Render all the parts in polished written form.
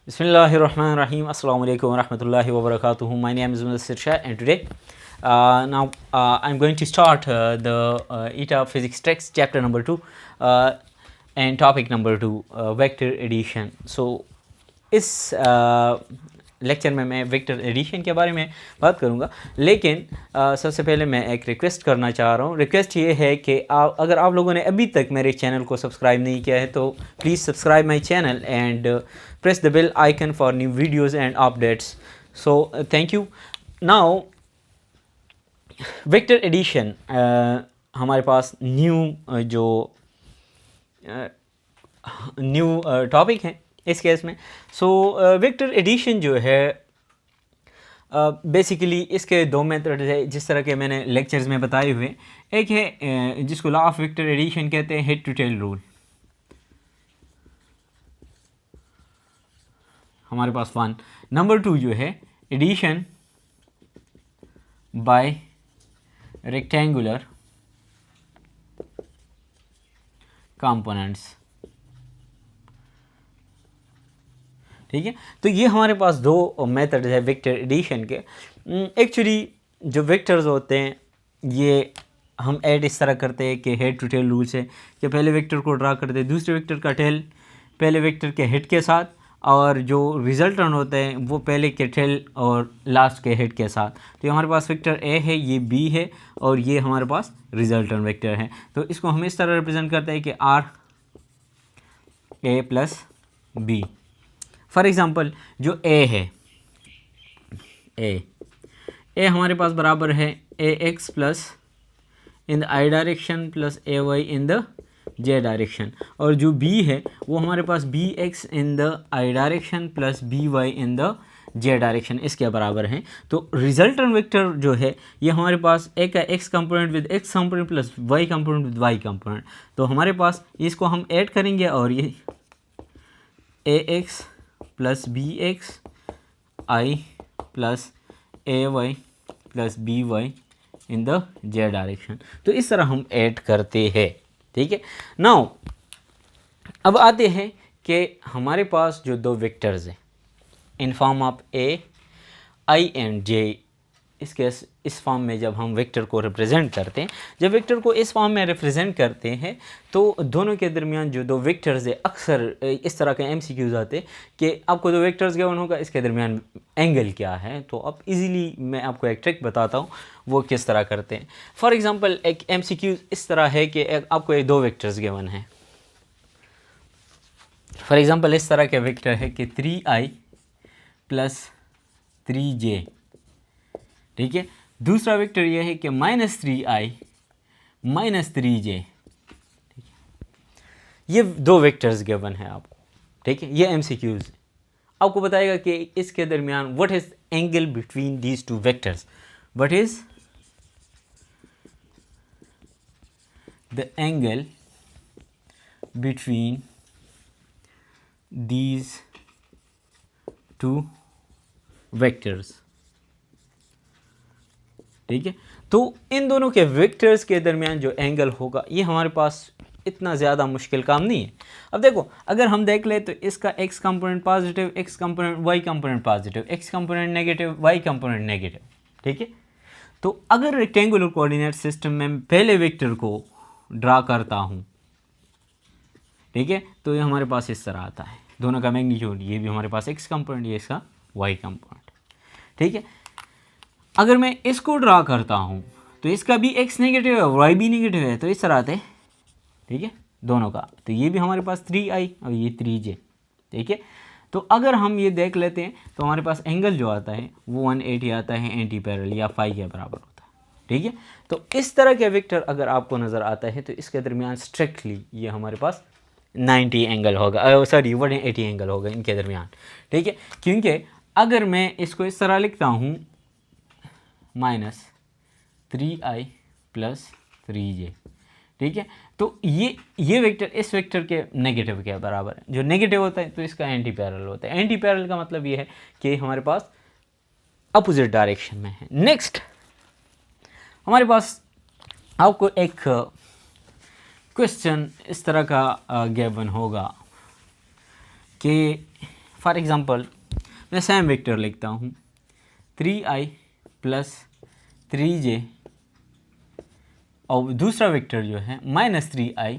Bismillahirrahmanirrahim. Assalamu alaikum wa rahmatullahi wa barakatuhu. My name is Mudassir Shah, and today I'm going to start the ETA Physics Text chapter number 2 and topic number 2 vector addition. So इस lecture में मैं vector addition के बारे में बात करूंगा, लेकिन सबसे पहले मैं एक रिक्वेस्ट करना चाह रहा हूं। रिक्वेस्ट ये है कि अगर आप लोगों ने अभी तक मेरे चैनल को सब्सक्राइब नहीं किया है तो please subscribe my channel and press the bell icon for new videos and updates. So thank you. Now vector addition हमारे पास न्यू टॉपिक है इस केस में। सो वेक्टर एडिशन जो है बेसिकली इसके दो मेथड है, जिस तरह के मैंने लेक्चर्स में बताए हुए। एक है जिसको लॉ ऑफ वेक्टर एडिशन कहते हैं, हेड टू टेल रूल। हमारे पास 1 नंबर 2 जो है एडिशन बाय रेक्टेंगुलर कंपोनेंट्स। ठीक है, तो ये हमारे पास दो मेथड है वेक्टर एडिशन के। एक्चुअली जो वेक्टर्स होते हैं ये हम ऐड इस तरह करते हैं कि हेड टू टेल रूल से, कि पहले वेक्टर को ड्रा करते हैं दूसरे वेक्टर का टेल पहले वेक्टर के हेड के साथ, और जो रिजल्टेंट होते हैं वो पहले के टेल और लास्ट के हेड के साथ। तो हमारे पास वेक्टर ए है, ये बी है, और ये हमारे पास रिजल्टेंट वेक्टर है। तो इसको हम इस तरह रिप्रेजेंट करते हैं कि are A plus B. For example जो ए है, ए हमारे पास बराबर है A x plus in the i direction plus A y in the j direction, और जो बी है वो हमारे पास B x in the i direction plus B y in the j direction इसके बराबर हैं। तो रिजल्टेंट वेक्टर जो है ये हमारे पास ए का x component with x component plus y component with y component. तो हमारे पास इसको हम ऐड करेंगे और ये A x plus B x i plus A y plus B y in the j direction. तो इस तरह हम ऐड करते हैं। ठीक है, नाउ अब आते हैं कि हमारे पास जो दो वेक्टर्स हैं in form of a i and j, इस फॉर्म में जब हम वेक्टर को रिप्रेजेंट करते हैं, जब वेक्टर को इस फॉर्म में रिप्रेजेंट करते हैं तो दोनों के दरमियान जो दो वेक्टर्स है, अक्सर इस तरह के एमसीक्यूज आते हैं कि आपको दो वेक्टर्स गिवन होगा, इसके दरमियान एंगल क्या है। तो अब इजीली मैं आपको एक ट्रिक बताता हूँ वो किस तरह करते हैं। फॉर एग्जांपल एक एमसीक्यूज इस तरह है कि आपको दो वेक्टर्स गिवन है। फॉर एग्जांपल इस तरह के वेक्टर है कि 3i प्लस 3j। ठीक है, दूसरा वेक्टर यह है कि -3i माइनस 3j। ठीक है, ये दो वेक्टर्स गिवन है आपको। ठीक है, ये एमसीक्यूज आपको बताएगा कि इसके दरमियान what is angle between these two vectors, what is the angle between these two vectors. ठीक है, तो इन दोनों के वेक्टर्स के दरमियान जो एंगल होगा ये हमारे पास इतना ज़्यादा मुश्किल काम नहीं है। अब देखो, अगर हम देख ले तो इसका x component positive, x component y component positive, x component negative, y component negative. ठीक है, तो अगर रेक्टेंगुलर कोऑर्डिनेट सिस्टम में पहले वेक्टर को ड्रा करता हूँ, ठीक है, तो ये हमारे पास इस तरह आता है, दोनों का मैग्नीट्यूड, ये भी हमारे पास x कंपोनेंट, ये इसका y कंपोनेंट। ठीक है, अगर मैं इसको ड्रा करता हूँ तो इसका भी x नेगेटिव है, y भी नेगेटिव है, तो इस तरह आते हैं। ठीक है, दोनों का, तो ये भी हमारे पास 3i और ये 3j। ठीक है, तो अगर हम ये देख लेते हैं तो हमारे पास एंगल जो आता है वो 180 आता है, एंटी पैरेलल या फाई के बराबर होता है। ठीक है, तो इस तरह के वेक्टर अगर आपको नज़र आता है तो इसके दरमियान स्ट्रिक्टली ये हमारे पास 90 एंगल होगा, सॉरी 180 एंगल होगा इनके दरमियान। ठीक है, क्योंकि अगर मैं इसको इस तरह लिखता हूँ -3i प्लस 3j। ठीक है, तो ये वेक्टर इस वेक्टर के नेगेटिव के बराबर है। जो नेगेटिव होता है तो इसका एंटी पैरेलल होता है। एंटी पैरेलल का मतलब ये है कि हमारे पास अपोजिट डायरेक्शन में है। नेक्स्ट हमारे पास आपको एक क्वेश्चन इस तरह का गिवन होगा कि फॉर एग्ज़ाम्पल मैं सेम वेक्टर लिखता हूँ 3i प्लस 3j और दूसरा वेक्टर जो है -3i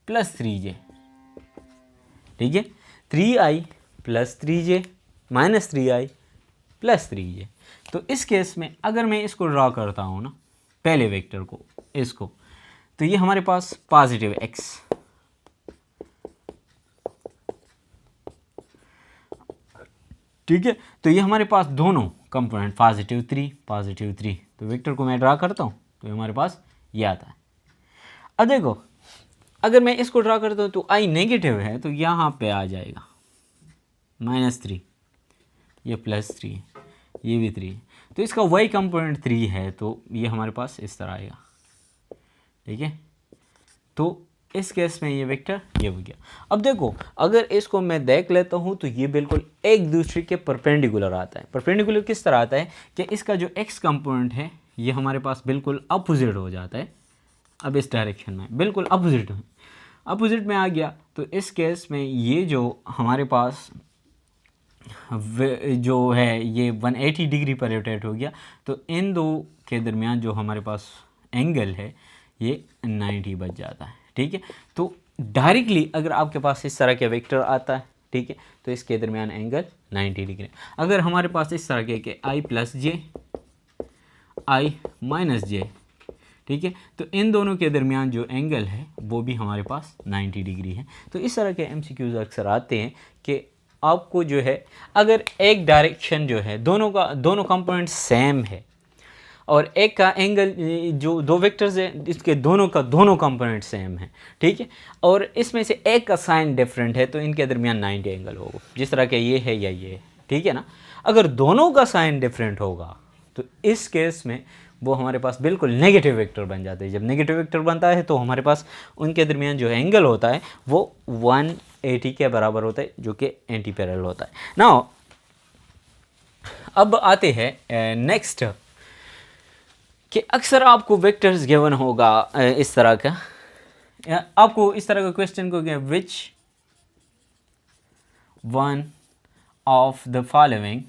प्लस 3j, ठीक है। 3i plus 3j minus 3i plus 3j। तो इस केस में अगर मैं इसको ड्रा करता हूँ ना, पहले वेक्टर को, इसको, तो ये हमारे पास पॉजिटिव x, ठीक है। तो ये हमारे पास दोनों कंपोनेंट पॉजिटिव 3, तो वेक्टर को मैं ड्रा करता हूँ तो हमारे पास ये आता है। अब देखो अगर मैं इसको ड्रा करता हूँ तो i नेगेटिव है तो यहाँ पे आ जाएगा -3, ये +3, ये भी 3, तो इसका y कंपोनेंट 3 है तो ये हमारे पास इस तरह आएगा, ठीक है। तो इस केस में ये वेक्टर ये हो गया। अब देखो अगर इसको मैं देख लेता हूँ तो ये बिल्कुल एक दूसरे के परपेंडिकुलर आता है। परपेंडिकुलर किस तरह आता है कि इसका जो x कंपोनेंट है ये हमारे पास बिल्कुल अपोजिट हो जाता है। अब इस डायरेक्शन में बिल्कुल अपोजिट में आ गया तो इस केस में ये जो हमारे पास जो है ये 180 डिग्री पर रोटेट हो गया, तो इन दो के दरमियान जो हमारे पास एंगल है ये 90 बच जाता है, ठीक है। तो डायरेक्टली अगर आपके पास इस तरह के वेक्टर आता है, ठीक है, तो इसके दरमियान एंगल 90 डिग्री। अगर हमारे पास इस तरह के i plus j i minus j, ठीक है, तो इन दोनों के दरमियान जो एंगल है वो भी हमारे पास 90 डिग्री है। तो इस तरह के MCQs अक्सर आते हैं कि आपको जो है अगर एक डायरेक्शन जो है दोनों कंपोनेंट सेम है और एक का एंगल, जो दो वेक्टर्स है इसके दोनों कंपोनेंट सेम है, ठीक है, और इसमें से एक का साइन डिफरेंट है तो इनके दरमियान 90 एंगल होगा, जिस तरह के ये है या ये है, ठीक है ना। अगर दोनों का साइन डिफरेंट होगा तो इस केस में वो हमारे पास बिल्कुल नेगेटिव वेक्टर बन जाते हैं। जब नेगेटिव वेक्टर बनता है तो हमारे पास उनके दरमियान जो एंगल होता है वो 180 के बराबर होता है, जो कि एंटी पैरेलल होता है। नाउ अब आते हैं नेक्स्ट कि अक्सर आपको वेक्टर्स गिवन होगा इस तरह का, आपको इस तरह का क्वेश्चन को क्या, which one of the following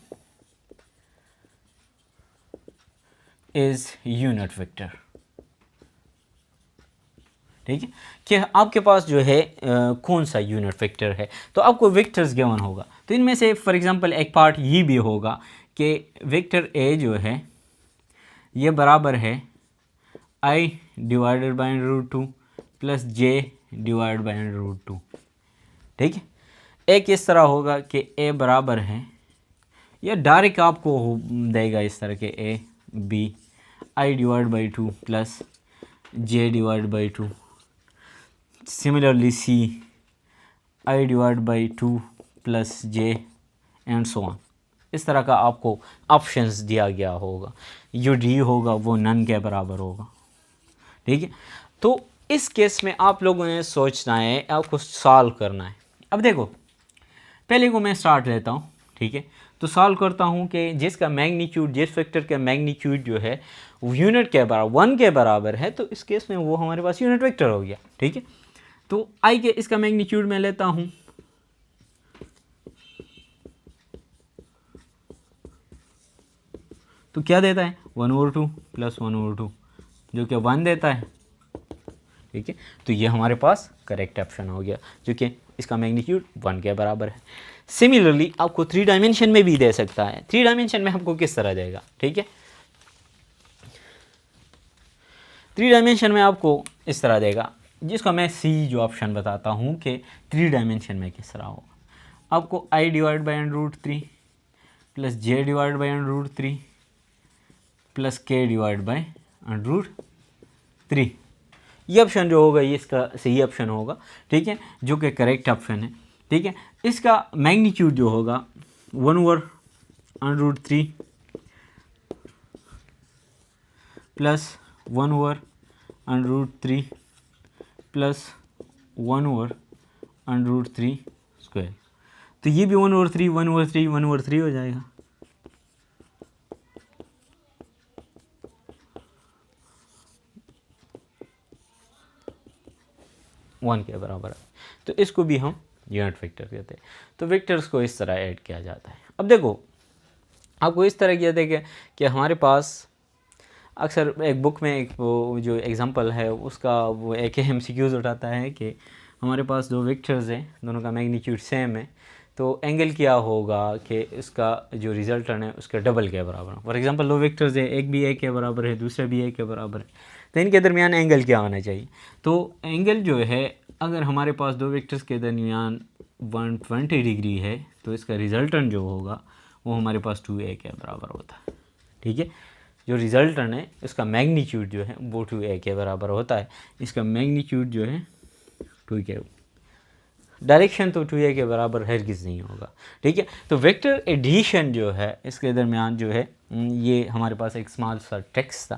is unit vector, ठीक है, कि आपके पास जो है कौन सा यूनिट वेक्टर है। तो आपको वेक्टर्स गिवन होगा तो इनमें से फॉर एग्जांपल एक पार्ट ये भी होगा कि वेक्टर ए जो है ये बराबर है i divided by √2 plus j divide by √2, ठीक है। एक इस तरह होगा कि a बराबर है, या डायरेक्ट आपको देगा इस तरह के a b i divide by 2 plus j divide by 2, similarly c i divide by 2 plus j and so on. इस तरह का आपको ऑप्शंस दिया गया होगा, जो डी होगा वो नन के बराबर होगा, ठीक है। तो इस केस में आप लोगों ने सोचना है, आपको सॉल्व करना है। अब देखो पहले को मैं स्टार्ट लेता हूँ, ठीक है, तो सॉल्व करता हूँ कि जिसका मैग्नीट्यूड, जिस वेक्टर का मैग्नीट्यूड जो है वो यूनिट के बराबर 1 के बराबर है, तो इस केस में वो हमारे पास यूनिट वेक्टर हो गया, ठीक है। तो आई के इसका मैग्नीट्यूड मैं लेता हूँ, तो क्या देता है 1/2 प्लस 1/2, जो कि 1 देता है, ठीक है। तो ये हमारे पास करेक्ट ऑप्शन हो गया, जो कि इसका मैग्नीट्यूड 1 के बराबर है। सिमिलरली आपको 3 डायमेंशन में भी दे सकता है। 3 डायमेंशन में आपको किस तरह देगा, ठीक है, 3 डायमेंशन में आपको इस तरह देगा, जिसको मैं सी जो ऑप्शन बताता हूँ कि 3 डायमेंशन में किस तरह होगा। आपको i divide by √3 plus j divide by √3 plus k divide by √3, ये ऑप्शन जो होगा ये इसका सही ऑप्शन होगा, ठीक है, जो कि करेक्ट ऑप्शन है, ठीक है। इसका मैग्नीट्यूड जो होगा 1/√3 प्लस 1/√3 प्लस 1/√3 स्क्वायर, तो ये भी 1/3 हो जाएगा, वन के बराबर है। तो इसको भी हम यूनिट वेक्टर कहते हैं। तो वेक्टर्स को इस तरह ऐड किया जाता है। अब देखो आपको इस तरह किया देगा कि हमारे पास अक्सर एक बुक में एक वो जो एग्जांपल है उसका वो एक MCQs उठाता है कि हमारे पास दो वेक्टर्स हैं, दोनों का मैग्नीट्यूड सेम है, तो एंगल क्या होगा कि इसका जो रिजल्टेंट है उसके डबल के बराबर है। फॉर एग्जांपल दो वेक्टर्स है, एक भी एक के बराबर है, दूसरा भी एक के बराबर है, तो इनके दरमियान एंगल क्या होना चाहिए? तो एंगल जो है अगर हमारे पास दो वेक्टर्स के दरमियान 120 डिग्री है तो इसका रिजल्टेंट जो होगा वो हमारे पास 2a के बराबर होता है। ठीक है, जो रिजल्टेंट है इसका मैग्नीट्यूड जो है वो 2a के बराबर होता है। इसका मैग्नीट्यूड जो है 2a, डायरेक्शन तो 2a के बराबर हरगिज़ नहीं होगा। ठीक है, तो वेक्टर एडिशन जो है इसके दरमियान जो है ये हमारे पास एक स्मॉल सा टेक्स्ट था।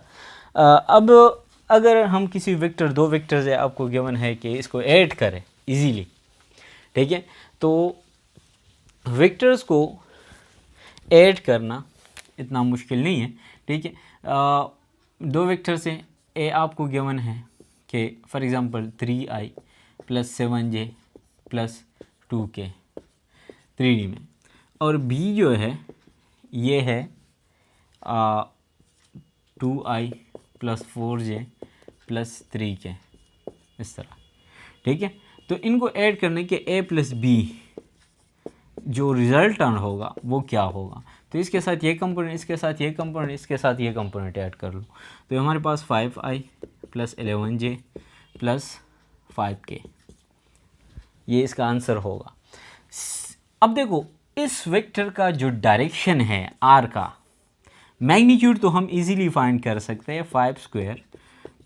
अब अगर हम किसी वेक्टर, दो वेक्टर्स है आपको गिवन है कि इसको ऐड करें इजीली, ठीक है, तो वेक्टर्स को ऐड करना इतना मुश्किल नहीं है। ठीक है, दो वेक्टर से ए आपको गिवन है कि for example 3i + 7j + 2k 3D में, और बी जो है ये है 2i + 4j + 3k इस तरह। ठीक है, तो इनको ऐड करने के a + b जो रिजल्टेंट होगा वो क्या होगा? तो इसके साथ ये कंपोनेंट, इसके साथ ये कंपोनेंट, इसके साथ ये कंपोनेंट ऐड कर लो, तो हमारे पास 5i + 11j + 5k, ये इसका आंसर होगा। अब देखो इस वेक्टर का जो डायरेक्शन है r का मैग्नीट्यूड तो हम इजीली फाइंड कर सकते हैं, 5 स्क्वायर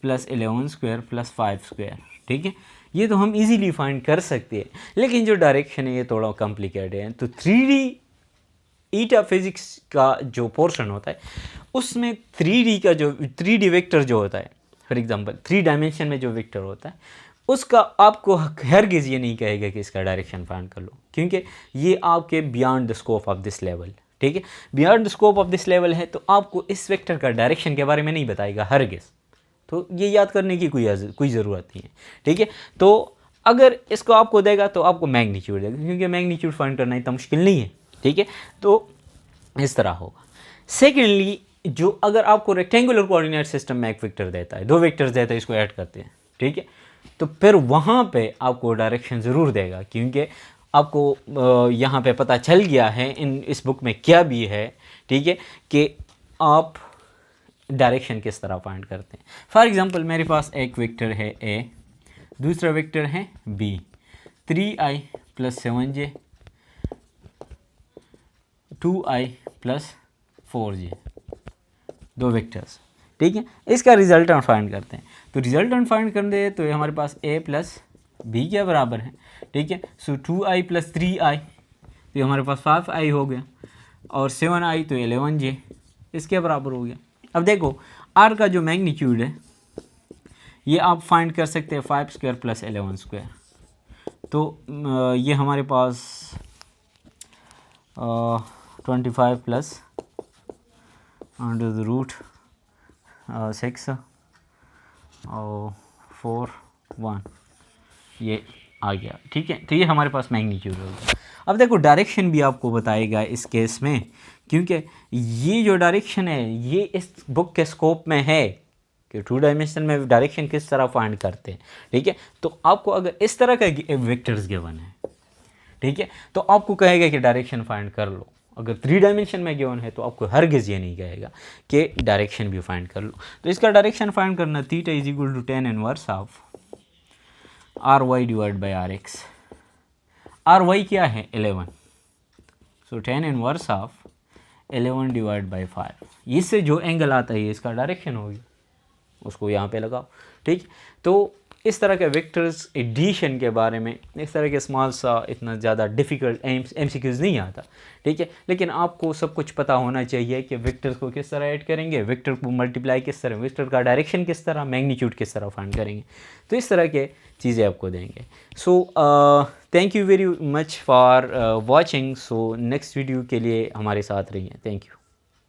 + 11 स्क्वायर + 5 स्क्वायर। ठीक है, ये तो हम इजीली फाइंड कर सकते हैं, लेकिन जो डायरेक्शन है ये थोड़ा कॉम्प्लिकेटेड है। तो 3D ईटा फिजिक्स का जो पोर्शन होता है उसमें 3D का जो 3D वेक्टर जो होता है, फॉर एग्जांपल 3 डायमेंशन में जो वेक्टर होता है उसका आपको हरगिज़ ये नहीं कहेगा कि इसका डायरेक्शन फाइंड कर लो, क्योंकि ये आपके beyond the scope of this level. ठीक है, beyond the scope of this level है, तो आपको इस वेक्टर का डायरेक्शन के बारे में नहीं बताएगा हरगिज़, तो ये याद करने की कोई ज़रूरत नहीं है। ठीक है, तो अगर इसको आपको देगा तो आपको मैग्नीट्यूड देगा, क्योंकि मैग्नीट्यूड फाइंड करना इतना मुश्किल नहीं है। ठीक है, तो इस तरह होगा। सेकेंडली, जो अगर आपको रेक्टेंगुलर कोऑर्डिनेट सिस्टम में एक वेक्टर देता है, दो वेक्टर्स देता है, इसको ऐड करते हैं, ठीक है, तो फिर वहाँ पे आपको डायरेक्शन ज़रूर देगा, क्योंकि आपको यहाँ पे पता चल गया है इस बुक में क्या भी है, ठीक है, कि आप डायरेक्शन किस तरह फाइंड करते हैं। फॉर एग्जांपल मेरे पास एक वेक्टर है a, दूसरा वेक्टर है b, 3i + 7j 2i + 4j, दो वेक्टर्स। ठीक है, इसका रिजल्टेंट फाइंड करते हैं। तो रिजल्टेंट फाइंड करते हैं तो हमारे पास a + b के बराबर है। ठीक है, सो 2i + 3i तो हमारे पास 5i हो गया, और 7i तो 11j इसके बराबर हो गया। अब देखो r का जो मैग्नीट्यूड है ये आप फाइंड कर सकते हैं 5 स्क्वायर + 11 स्क्वायर, तो ये हमारे पास 25 + √6 और 4 1 ये आ गया। ठीक है, तो ये हमारे पास मैग्नीट्यूड होगा। अब देखो डायरेक्शन भी आपको बताएगा इस केस में, क्योंकि ये जो डायरेक्शन है ये इस बुक के स्कोप में है कि 2 डायमेंशन में डायरेक्शन किस तरह फाइंड करते हैं। ठीक है, तो आपको अगर इस तरह का वेक्टर्स गिवन है, ठीक है, तो आपको कहेगा कि डायरेक्शन फाइंड कर लो। अगर 3 डायमेंशन में गिवन है तो आपको हरगिज़ ये नहीं कहेगा कि डायरेक्शन भी फाइंड कर लो। तो इसका डायरेक्शन फाइंड करना, θ = tan inverse of ry / rx। ry क्या है? 11, सो tan इनवर्स ऑफ 11 / 5, इससे जो एंगल आता है इसका डायरेक्शन होगी, उसको यहाँ पे लगाओ। ठीक, तो इस तरह के वेक्टर्स एडिशन के बारे में इस तरह के स्मॉल सा इतना ज़्यादा डिफ़िकल्ट MCQs नहीं आता। ठीक है, लेकिन आपको सब कुछ पता होना चाहिए कि वेक्टर्स को किस तरह ऐड करेंगे, वेक्टर को मल्टीप्लाई किस तरह, वेक्टर का डायरेक्शन किस तरह, मैग्नीट्यूड किस तरह फाइंड करेंगे, तो इस तरह के चीज़ें आपको देंगे। सो thank you very much for watching. So next video के लिए हमारे साथ रहिए। Thank you.